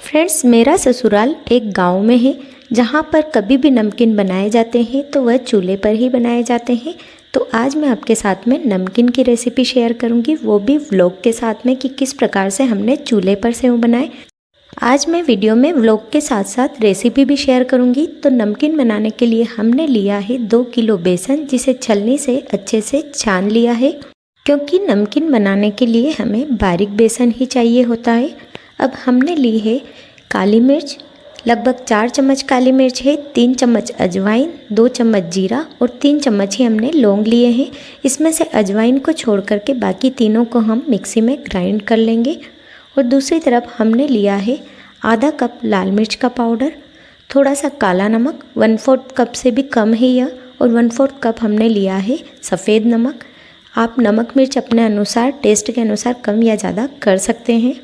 Friends, मेरा ससुराल एक गांव में है जहां पर कभी भी नमकीन बनाए जाते हैं तो वह चूल्हे पर ही बनाए जाते हैं। तो आज मैं आपके साथ में नमकीन की रेसिपी शेयर करूंगी, वो भी व्लॉग के साथ में कि किस प्रकार से हमने चूल्हे पर सेव बनाए। आज मैं वीडियो में व्लॉग के साथ साथ रेसिपी भी शेयर करूंगी। तो नमकीन बनाने के लिए हमने लिया है 2 किलो बेसन, जिसे छलनी से अच्छे से छान लिया है, क्योंकि नमकीन बनाने के लिए हमें बारीक बेसन ही चाहिए होता है। अब हमने ली है काली मिर्च, लगभग 4 चम्मच काली मिर्च है, 3 चम्मच अजवाइन, 2 चम्मच जीरा और 3 चम्मच ही हमने लौंग लिए हैं। इसमें से अजवाइन को छोड़ करके बाकी तीनों को हम मिक्सी में ग्राइंड कर लेंगे। और दूसरी तरफ हमने लिया है आधा कप लाल मिर्च का पाउडर, थोड़ा सा काला नमक, 1/4 कप से भी कम है यह, और 1/4 कप हमने लिया है सफ़ेद नमक। आप नमक मिर्च अपने अनुसार, टेस्ट के अनुसार कम या ज़्यादा कर सकते हैं।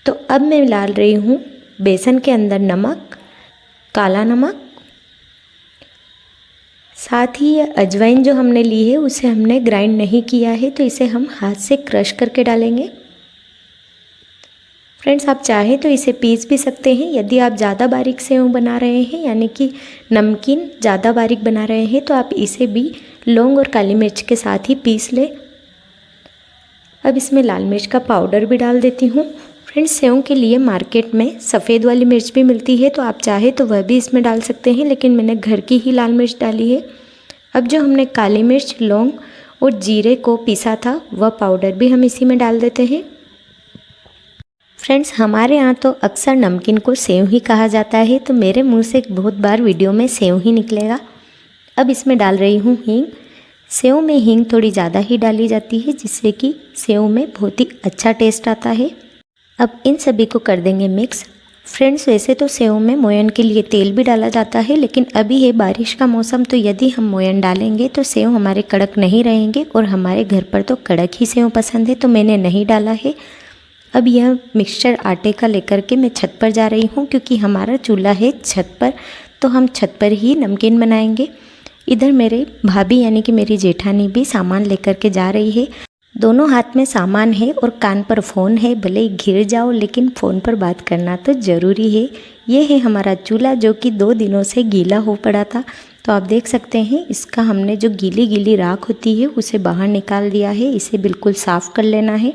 तो अब मैं डाल रही हूँ बेसन के अंदर नमक, काला नमक, साथ ही ये अजवाइन जो हमने ली है उसे हमने ग्राइंड नहीं किया है, तो इसे हम हाथ से क्रश करके डालेंगे। फ्रेंड्स, आप चाहें तो इसे पीस भी सकते हैं। यदि आप ज़्यादा बारीक सेव बना रहे हैं, यानी कि नमकीन ज़्यादा बारीक बना रहे हैं, तो आप इसे भी लौंग और काली मिर्च के साथ ही पीस लें। अब इसमें लाल मिर्च का पाउडर भी डाल देती हूँ। फ्रेंड्स, सेव के लिए मार्केट में सफ़ेद वाली मिर्च भी मिलती है, तो आप चाहे तो वह भी इसमें डाल सकते हैं, लेकिन मैंने घर की ही लाल मिर्च डाली है। अब जो हमने काली मिर्च, लौंग और जीरे को पीसा था, वह पाउडर भी हम इसी में डाल देते हैं। फ्रेंड्स, हमारे यहाँ तो अक्सर नमकीन को सेव ही कहा जाता है, तो मेरे मुँह से बहुत बार वीडियो में सेव ही निकलेगा। अब इसमें डाल रही हूँ हींग। सेव में हींग थोड़ी ज़्यादा ही डाली जाती है, जिससे कि सेव में बहुत ही अच्छा टेस्ट आता है। अब इन सभी को कर देंगे मिक्स। फ्रेंड्स, वैसे तो सेव में मोयन के लिए तेल भी डाला जाता है, लेकिन अभी है बारिश का मौसम, तो यदि हम मोयन डालेंगे तो सेव हमारे कड़क नहीं रहेंगे, और हमारे घर पर तो कड़क ही सेव पसंद है, तो मैंने नहीं डाला है। अब यह मिक्सचर आटे का लेकर के मैं छत पर जा रही हूँ, क्योंकि हमारा चूल्हा है छत पर, तो हम छत पर ही नमकीन बनाएंगे। इधर मेरे भाभी यानी कि मेरी जेठानी भी सामान लेकर के जा रही है। दोनों हाथ में सामान है और कान पर फ़ोन है, भले ही घिर जाओ लेकिन फ़ोन पर बात करना तो ज़रूरी है। ये है हमारा चूल्हा, जो कि 2 दिनों से गीला हो पड़ा था। तो आप देख सकते हैं, इसका हमने जो गीली गीली राख होती है उसे बाहर निकाल दिया है। इसे बिल्कुल साफ़ कर लेना है।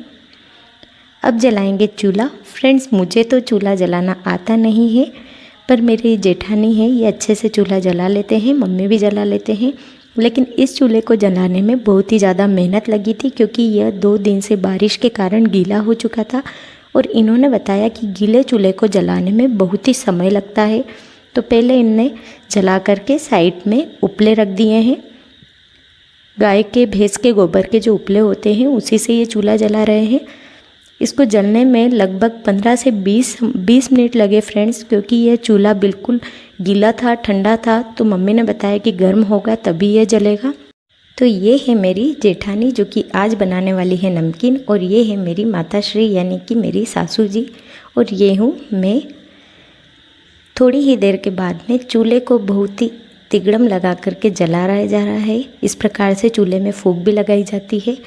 अब जलाएंगे चूल्हा। फ्रेंड्स, मुझे तो चूल्हा जलाना आता नहीं है, पर मेरी जेठानी है, ये अच्छे से चूल्हा जला लेते हैं, मम्मी भी जला लेते हैं। लेकिन इस चूल्हे को जलाने में बहुत ही ज़्यादा मेहनत लगी थी, क्योंकि यह 2 दिन से बारिश के कारण गीला हो चुका था, और इन्होंने बताया कि गीले चूल्हे को जलाने में बहुत ही समय लगता है। तो पहले इनने जला करके साइड में उपले रख दिए हैं। गाय के, भैंस के गोबर के जो उपले होते हैं, उसी से ये चूल्हा जला रहे हैं। इसको जलने में लगभग 15 से 20 मिनट लगे फ्रेंड्स, क्योंकि यह चूल्हा बिल्कुल गीला था, ठंडा था। तो मम्मी ने बताया कि गर्म होगा तभी यह जलेगा। तो ये है मेरी जेठानी, जो कि आज बनाने वाली है नमकीन, और ये है मेरी माताश्री यानी कि मेरी सासू जी, और ये हूँ मैं। थोड़ी ही देर के बाद में चूल्हे को बहुत ही तिगड़म लगा करके जलाया जा रहा है। इस प्रकार से चूल्हे में फूंक भी लगाई जाती है।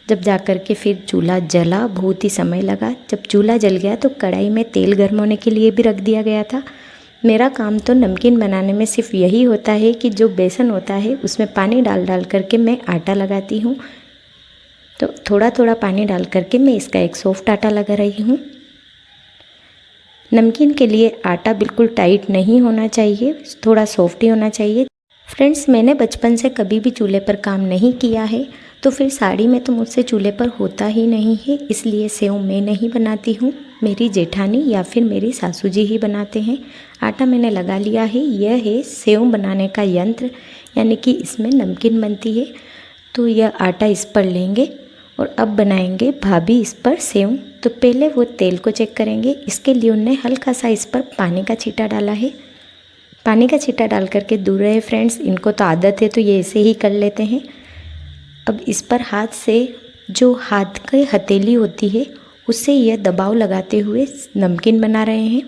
जब जा कर के फिर चूल्हा जला, बहुत ही समय लगा। जब चूल्हा जल गया तो कढ़ाई में तेल गर्म होने के लिए भी रख दिया गया था। मेरा काम तो नमकीन बनाने में सिर्फ यही होता है कि जो बेसन होता है उसमें पानी डाल डाल करके मैं आटा लगाती हूँ। तो थोड़ा थोड़ा पानी डाल करके मैं इसका एक सॉफ्ट आटा लगा रही हूँ। नमकीन के लिए आटा बिल्कुल टाइट नहीं होना चाहिए, थोड़ा सॉफ्ट ही होना चाहिए। फ्रेंड्स, मैंने बचपन से कभी भी चूल्हे पर काम नहीं किया है, तो फिर साड़ी में तो मुझसे चूल्हे पर होता ही नहीं है, इसलिए सेव मैं नहीं बनाती हूँ, मेरी जेठानी या फिर मेरी सासू जी ही बनाते हैं। आटा मैंने लगा लिया है। यह है सेव बनाने का यंत्र, यानी कि इसमें नमकीन बनती है। तो यह आटा इस पर लेंगे और अब बनाएंगे भाभी इस पर सेव। तो पहले वो तेल को चेक करेंगे, इसके लिए उन्होंने हल्का सा इस पर पानी का छींटा डाला है। पानी का छींटा डाल करके दूर रहे फ्रेंड्स, इनको तो आदत है तो ये ऐसे ही कर लेते हैं। अब इस पर हाथ से, जो हाथ की हथेली होती है, उससे यह दबाव लगाते हुए नमकीन बना रहे हैं।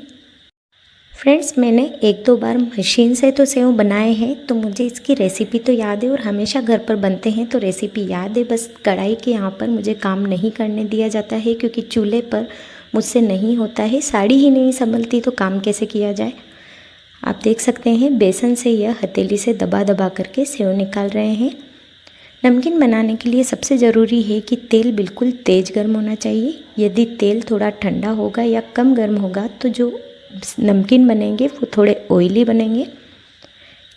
फ्रेंड्स, मैंने 1-2 बार मशीन से तो सेव बनाए हैं, तो मुझे इसकी रेसिपी तो याद है, और हमेशा घर पर बनते हैं तो रेसिपी याद है। बस कढ़ाई के यहाँ पर मुझे काम नहीं करने दिया जाता है, क्योंकि चूल्हे पर मुझसे नहीं होता है, साड़ी ही नहीं संभलती तो काम कैसे किया जाए। आप देख सकते हैं बेसन से यह हथेली से दबा दबा करके सेव निकाल रहे हैं। नमकीन बनाने के लिए सबसे ज़रूरी है कि तेल बिल्कुल तेज़ गर्म होना चाहिए। यदि तेल थोड़ा ठंडा होगा या कम गर्म होगा तो जो नमकीन बनेंगे वो थोड़े ऑयली बनेंगे।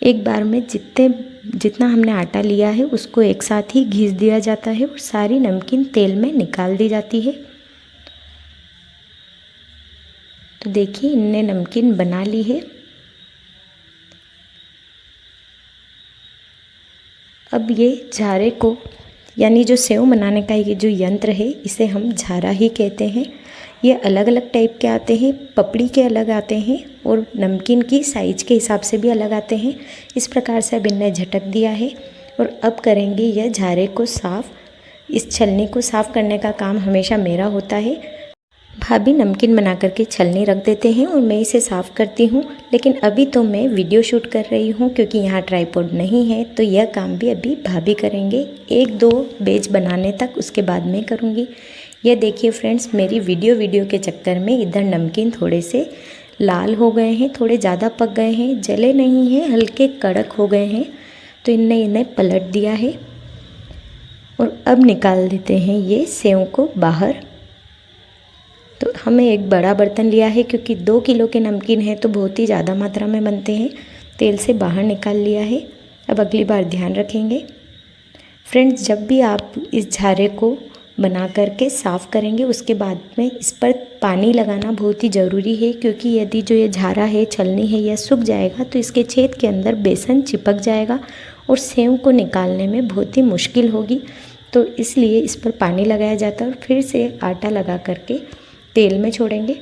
एक बार में जितना हमने आटा लिया है उसको एक साथ ही घिस दिया जाता है और सारी नमकीन तेल में निकाल दी जाती है। तो देखिए इनने नमकीन बना ली है। अब ये झारे को यानी जो सेव बनाने का ये जो यंत्र है इसे हम झारा ही कहते हैं। ये अलग अलग टाइप के आते हैं, पपड़ी के अलग आते हैं और नमकीन की साइज के हिसाब से भी अलग आते हैं। इस प्रकार से अब इनने झटक दिया है और अब करेंगे यह झारे को साफ़। इस छलनी को साफ़ करने का काम हमेशा मेरा होता है। भाभी नमकीन बना करके छलनी रख देते हैं और मैं इसे साफ़ करती हूँ, लेकिन अभी तो मैं वीडियो शूट कर रही हूँ क्योंकि यहाँ ट्राइपॉड नहीं है, तो यह काम भी अभी भाभी करेंगे। 1-2 बैच बनाने तक, उसके बाद मैं करूँगी। यह देखिए फ्रेंड्स, मेरी वीडियो के चक्कर में इधर नमकीन थोड़े से लाल हो गए हैं, थोड़े ज़्यादा पक गए हैं, जले नहीं हैं, हल्के कड़क हो गए हैं। तो इन्हें पलट दिया है और अब निकाल देते हैं ये सेव को बाहर। तो हमें एक बड़ा बर्तन लिया है क्योंकि 2 किलो के नमकीन है तो बहुत ही ज़्यादा मात्रा में बनते हैं। तेल से बाहर निकाल लिया है। अब अगली बार ध्यान रखेंगे फ्रेंड्स, जब भी आप इस झारे को बना करके साफ़ करेंगे उसके बाद में इस पर पानी लगाना बहुत ही ज़रूरी है, क्योंकि यदि जो ये झारा है, छलनी है, यह सूख जाएगा तो इसके छेद के अंदर बेसन चिपक जाएगा और सेव को निकालने में बहुत ही मुश्किल होगी। तो इसलिए इस पर पानी लगाया जाता है और फिर से आटा लगा करके तेल में छोड़ेंगे।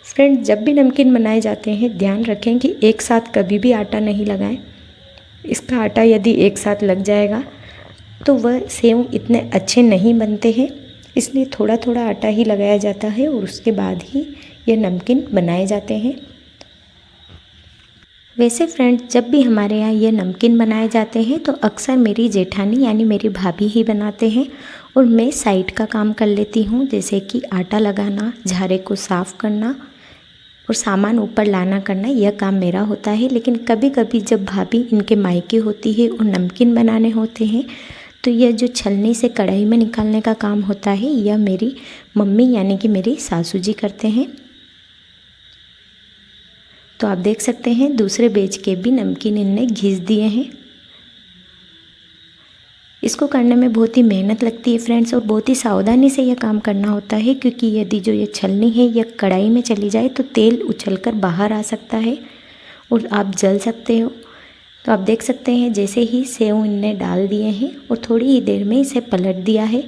फ्रेंड्स, जब भी नमकीन बनाए जाते हैं ध्यान रखें कि एक साथ कभी भी आटा नहीं लगाएं। इसका आटा यदि एक साथ लग जाएगा तो वह सेव इतने अच्छे नहीं बनते हैं, इसलिए थोड़ा थोड़ा आटा ही लगाया जाता है और उसके बाद ही यह नमकीन बनाए जाते हैं। वैसे फ्रेंड्स, जब भी हमारे यहाँ ये नमकीन बनाए जाते हैं तो अक्सर मेरी जेठानी यानी मेरी भाभी ही बनाते हैं और मैं साइड का काम कर लेती हूँ, जैसे कि आटा लगाना, झारे को साफ़ करना और सामान ऊपर लाना करना, यह काम मेरा होता है। लेकिन कभी कभी जब भाभी इनके मायके होती है और नमकीन बनाने होते हैं तो यह जो छलनी से कढ़ाई में निकालने का काम होता है यह मेरी मम्मी यानी कि मेरी सासू जी करते हैं। तो आप देख सकते हैं दूसरे बैच के भी नमकीन इनने घिस दिए हैं। इसको करने में बहुत ही मेहनत लगती है फ्रेंड्स और बहुत ही सावधानी से यह काम करना होता है, क्योंकि यदि जो ये छलनी है यह कढ़ाई में चली जाए तो तेल उछलकर बाहर आ सकता है और आप जल सकते हो। तो आप देख सकते हैं जैसे ही सेव इनने डाल दिए हैं और थोड़ी ही देर में इसे पलट दिया है।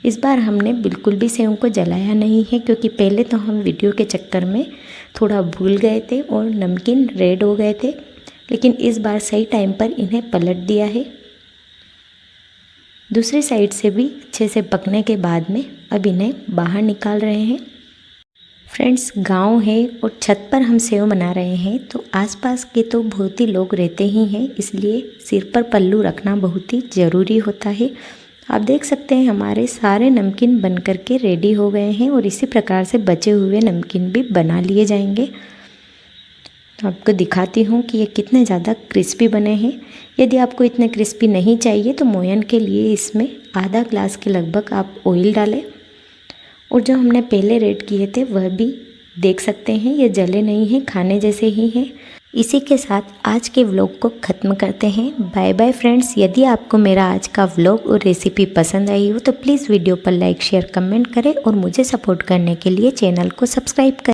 इस बार हमने बिल्कुल भी सेव को जलाया नहीं है, क्योंकि पहले तो हम वीडियो के चक्कर में थोड़ा भूल गए थे और नमकीन रेड हो गए थे, लेकिन इस बार सही टाइम पर इन्हें पलट दिया है। दूसरी साइड से भी अच्छे से पकने के बाद में अब इन्हें बाहर निकाल रहे हैं। फ्रेंड्स, गांव है और छत पर हम सेव बना रहे हैं तो आसपास के तो बहुत ही लोग रहते ही हैं, इसलिए सिर पर पल्लू रखना बहुत ही ज़रूरी होता है। आप देख सकते हैं हमारे सारे नमकीन बन करके रेडी हो गए हैं और इसी प्रकार से बचे हुए नमकीन भी बना लिए जाएंगे। तो आपको दिखाती हूँ कि ये कितने ज़्यादा क्रिस्पी बने हैं। यदि आपको इतने क्रिस्पी नहीं चाहिए तो मोयन के लिए इसमें आधा ग्लास के लगभग आप ऑयल डालें और जो हमने पहले रेड किए थे वह भी देख सकते हैं, ये जले नहीं हैं, खाने जैसे ही हैं। इसी के साथ आज के व्लॉग को ख़त्म करते हैं। Bye bye friends. यदि आपको मेरा आज का व्लॉग और रेसिपी पसंद आई हो तो प्लीज़ वीडियो पर लाइक, शेयर, कमेंट करें और मुझे सपोर्ट करने के लिए चैनल को सब्सक्राइब करें।